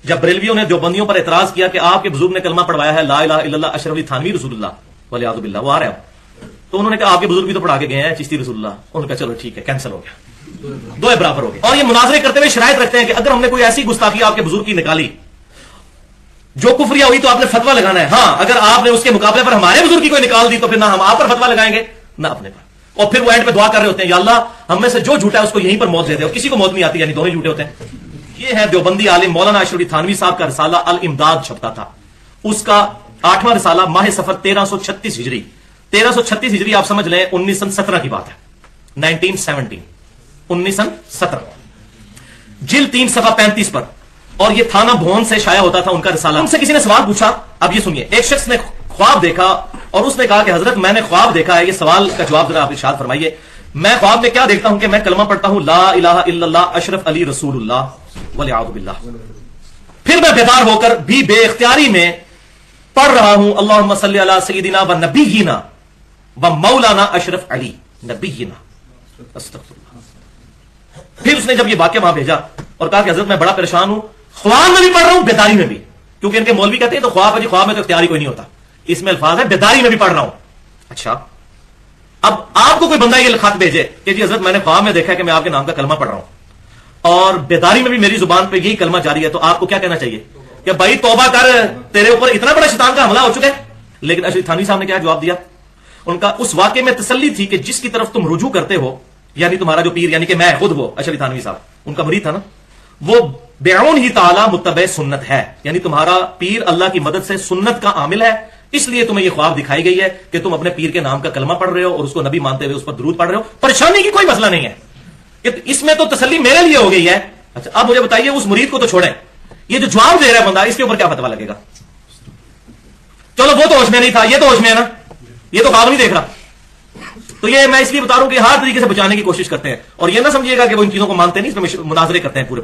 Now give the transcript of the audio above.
جب بریلویوں نے دیوبندیوں پر اعتراض کیا کہ آپ کے بزرگ نے کلمہ پڑھوایا ہے لا الہ الا اللہ اشرف علی تھانوی رسول اللہ والعیاذ باللہ، وہ آ رہے ہیں، تو انہوں نے کہا آپ کے بزرگ بھی تو پڑھا کے گئے ہیں چشتی رسول اللہ، انہوں نے کہا چلو ٹھیک ہے کینسل ہو گیا، دو برابر ہو گئے. اور یہ مناظرے کرتے ہوئے شرائط رکھتے ہیں کہ اگر ہم نے کوئی ایسی گستاخی آپ کے بزرگ کی نکالی جو کفریہ ہوئی تو آپ نے فتویٰ لگانا ہے. ہاں اگر آپ نے اس کے مقابلے پر ہمارے بزرگ کی کوئی نکال دی تو پھر نہ ہم آپ پر فتویٰ لگائیں گے نہ اپنے پر. اور پھر وہ اینڈ پہ دعا کر رہے ہوتے ہیں یا اللہ ہم میں سے جو جھوٹا ہے اس کو یہیں پر موت دے دے، اور کسی کو موت نہیں آتی، یعنی دونوں جھوٹے ہوتے ہیں. یہ ہے دیوبندی عالم مولانا اشرف علی تھانوی صاحب کا رسالہ الامداد چھپتا تھا، اس کا 8واں رسالہ ماہ صفر 1336 ہجری. 1336 ہجری آپ سمجھ لیں 1917 کی بات ہے، 1917 جلد 3 صفحہ 35 پر. اور یہ تھانہ بھون سے شائع ہوتا تھا ان کا رسالہ. ان سے کسی نے سوال پوچھا، اب یہ سنیے، ایک شخص نے خواب دیکھا اور اس نے کہا کہ حضرت میں نے خواب دیکھا ہے. یہ سوال کا جواب ذرا آپ ارشاد فرمائیے. میں خواب میں کیا دیکھتا ہوں کہ میں کلمہ پڑھتا ہوں لا الہ الا اللہ اشرف علی رسول اللہ والعیاذ باللہ، پھر میں بیدار ہو کر بھی بے اختیاری میں پڑھ رہا ہوں اللہم صلی علی سیدنا و نبینا و مولانا اشرف علی نبینا استغفر اللہ. پھر اس نے جب یہ واقعہ وہاں بھیجا اور کہا کہ حضرت میں بڑا پریشان ہوں، خواب میں بھی پڑھ رہا ہوں بیداری میں بھی، کیونکہ ان کے مولوی کہتے ہیں تو خواب ہے جی، خواب میں تو اختیاری کوئی نہیں ہوتا، اس میں الفاظ ہے بیداری میں بھی پڑھ رہا ہوں. اچھا اب آپ کو کوئی بندہ یہ خط بھیجے کہ جی حضرت میں نے خواب میں دیکھا کہ میں آپ کے نام کا کلمہ پڑھ رہا ہوں اور بیداری میں بھی میری زبان پہ یہی کلمہ جاری ہے، تو آپ کو کیا کہنا چاہیے کہ بھائی توبہ کر، تیرے اوپر اتنا بڑا شیطان کا حملہ ہو چکا ہے. لیکن اشرف تھانوی صاحب نے کیا جواب دیا؟ ان کا اس واقعے میں تسلی تھی کہ جس کی طرف تم رجوع کرتے ہو، یعنی تمہارا جو پیر، یعنی کہ میں خود، وہ اشرف تھانوی صاحب ان کا مرید تھا نا، وہ بیعون ہی تعالی متبع سنت ہے، یعنی تمہارا پیر اللہ کی مدد سے سنت کا عامل ہے، اس لیے تمہیں یہ خواب دکھائی گئی ہے کہ تم اپنے پیر کے نام کا کلمہ پڑھ رہے ہو اور اس کو نبی مانتے ہوئے اس پر درود پڑھ رہے ہو. پریشانی کی کوئی مسئلہ نہیں ہے، اس میں تو تسلی میرے لیے ہو گئی ہے. اچھا اب مجھے بتائیے اس مرید کو تو چھوڑیں، یہ جو جواب دے رہا ہے بندہ، اس کے اوپر کیا فتویٰ لگے گا؟ چلو وہ تو ہوش میں نہیں تھا، یہ تو ہوش میں ہے نا، یہ تو خواب نہیں دیکھ رہا. تو یہ میں اس لیے بتا رہا ہوں کہ ہر طریقے سے بچانے کی کوشش کرتے ہیں، اور یہ نہ سمجھیے گا کہ وہ ان چیزوں کو مانتے نہیں، اس میں مناظرے کرتے ہیں پورے.